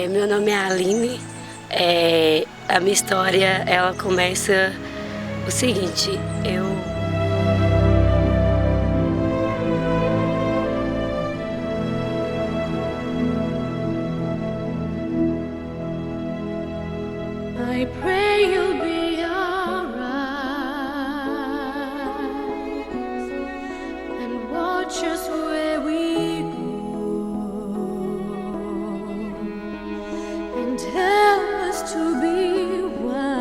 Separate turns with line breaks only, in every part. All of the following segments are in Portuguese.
Meu nome é Aline. A minha história, ela começa o seguinte,
I pray you'll be alright and watch us where we go and help us to be wise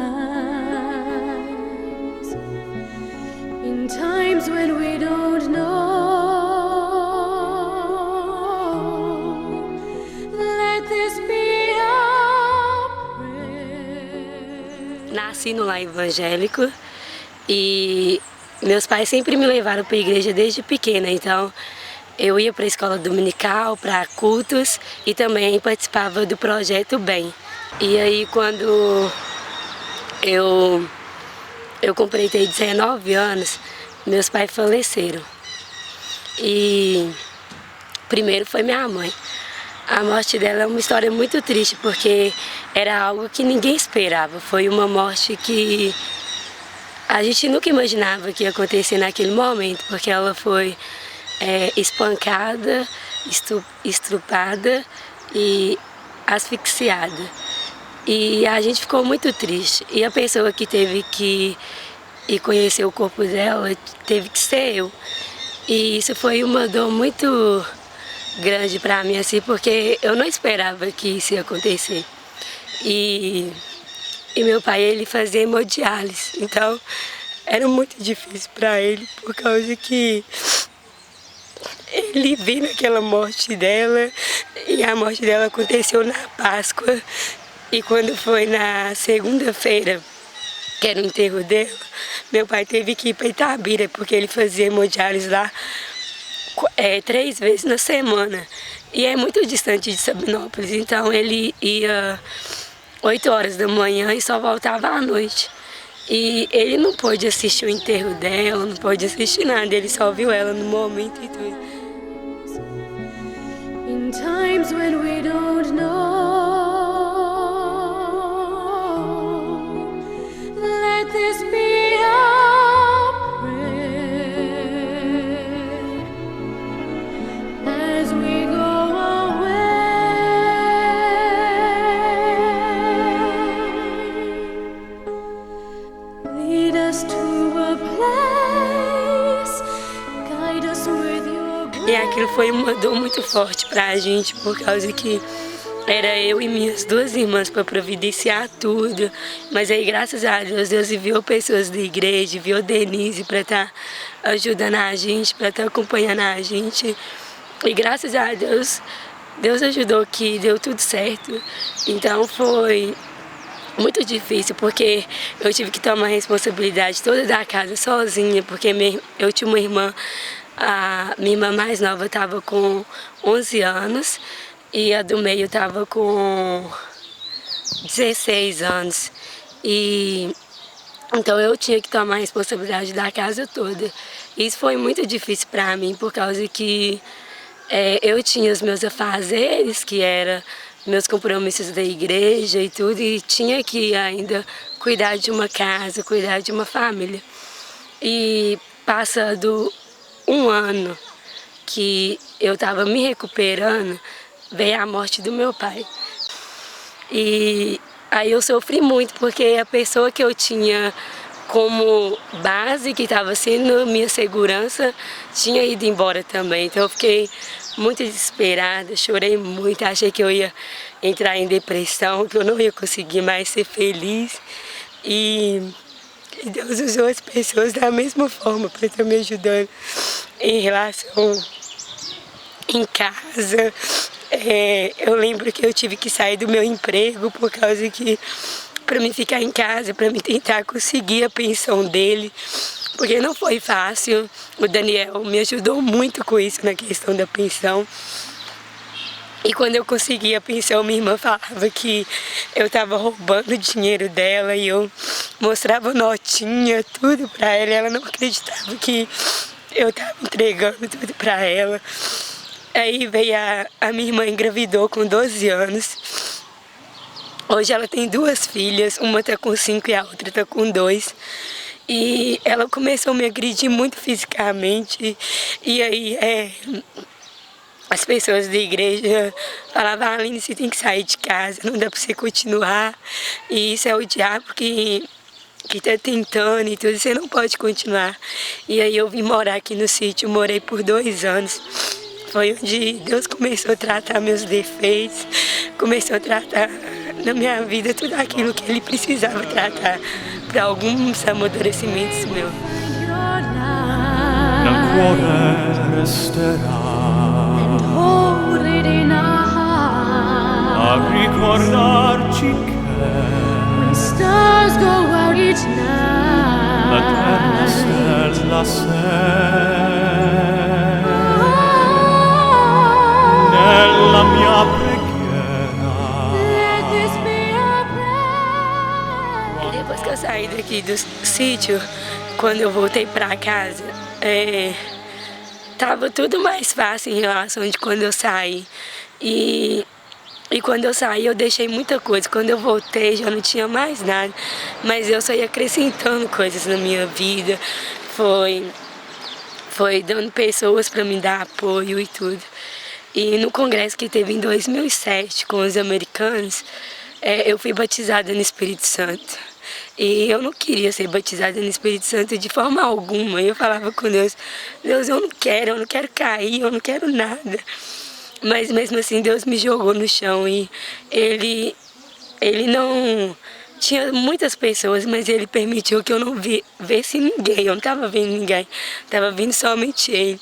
in times when we don't know. Let this be our prayer.
Nasci no lar evangélico e meus pais sempre me levaram para a igreja desde pequena, então eu ia para a escola dominical, para cultos e também participava do projeto Bem. E aí quando eu completei 19 anos, meus pais faleceram. E primeiro foi minha mãe. A morte dela é uma história muito triste, porque era algo que ninguém esperava. Foi uma morte que a gente nunca imaginava que ia acontecer naquele momento, porque ela foi espancada, estrupada e asfixiada. E a gente ficou muito triste. E a pessoa que teve que ir conhecer o corpo dela teve que ser eu. E isso foi uma dor muito grande para mim, assim, porque eu não esperava que isso ia acontecer. E meu pai, ele fazia hemodiálise, então era muito difícil para ele, por causa que ele viu aquela morte dela, e a morte dela aconteceu na Páscoa, e quando foi na segunda-feira, que era o enterro dela, meu pai teve que ir para Itabira, porque ele fazia hemodiálise lá 3 vezes na semana. E é muito distante de Sabinópolis, então ele ia 8 horas da manhã e só voltava à noite. E ele não pôde assistir o enterro dela, não pôde assistir nada, ele só viu ela no momento e tudo.
In times when we don't know, let this be our prayer as we go away. Lead us to a place, guide us with your grace.
E aquilo foi uma dor muito forte pra gente, por causa que era eu e minhas 2 irmãs para providenciar tudo. Mas aí, graças a Deus, Deus enviou pessoas da igreja, enviou Denise para estar ajudando a gente, para estar acompanhando a gente. E graças a Deus, Deus ajudou que deu tudo certo. Então foi muito difícil, porque eu tive que tomar a responsabilidade toda da casa sozinha, porque eu tinha uma irmã, a minha irmã mais nova estava com 11 anos e a do meio estava com 16 anos. E então eu tinha que tomar a responsabilidade da casa toda. Isso foi muito difícil para mim, por causa que eu tinha os meus afazeres, que eram meus compromissos da igreja e tudo, e tinha que ainda cuidar de uma casa, cuidar de uma família. E passando 1 ano que eu estava me recuperando, veio a morte do meu pai. E aí eu sofri muito, porque a pessoa que eu tinha como base, que estava sendo minha segurança, tinha ido embora também. Então eu fiquei muito desesperada, chorei muito, achei que eu ia entrar em depressão, que eu não ia conseguir mais ser feliz. E Deus usou as pessoas da mesma forma para estar me ajudando em relação em casa. Eu lembro que eu tive que sair do meu emprego por causa que, para mim ficar em casa, para mim tentar conseguir a pensão dele, porque não foi fácil. O Daniel me ajudou muito com isso, na questão da pensão. E quando eu consegui a pensão, minha irmã falava que eu estava roubando o dinheiro dela, e eu mostrava notinha, tudo para ela, e ela não acreditava que eu estava entregando tudo para ela. Aí veio a minha irmã, engravidou com 12 anos, Hoje ela tem 2 filhas, uma tá com 5 e a outra tá com 2. E ela começou a me agredir muito fisicamente. E aí as pessoas da igreja falavam: Aline, você tem que sair de casa, não dá pra você continuar. E isso é o diabo que tá tentando e tudo, você não pode continuar. E aí eu vim morar aqui no sítio, morei por 2 anos. Foi onde Deus começou a tratar meus defeitos, começou a tratar na minha vida tudo aquilo que Ele precisava tratar para alguns amadurecimentos meus.
Nel cuore resterà
Hold it in our heart.
a ricordarci che
When stars go out each
l'eterna
night.
stella sei nella mia preghiera.
Let this be our prayer.
E depois que eu saí daqui do sítio, quando eu voltei para casa, tava tudo mais fácil em relação de quando eu saí. E quando eu saí, eu deixei muita coisa. Quando eu voltei, já não tinha mais nada. Mas eu só ia acrescentando coisas na minha vida. Foi dando pessoas para me dar apoio e tudo. E no congresso que teve em 2007 com os americanos, eu fui batizada no Espírito Santo. E eu não queria ser batizada no Espírito Santo de forma alguma. Eu falava com Deus: Deus, eu não quero cair, eu não quero nada. Mas mesmo assim Deus me jogou no chão e Ele não... Tinha muitas pessoas, mas Ele permitiu que eu não visse ninguém. Eu não estava vendo ninguém, estava vendo somente Ele.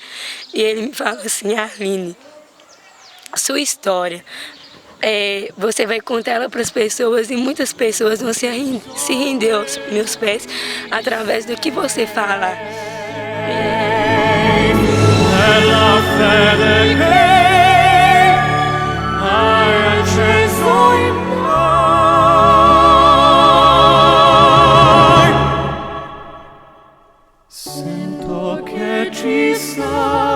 E Ele me falou assim: Aline, sua história, você vai contar ela para as pessoas e muitas pessoas vão se render aos meus pés através do que você fala.
Nella fede che hai acceso in noi, sento che ci sei.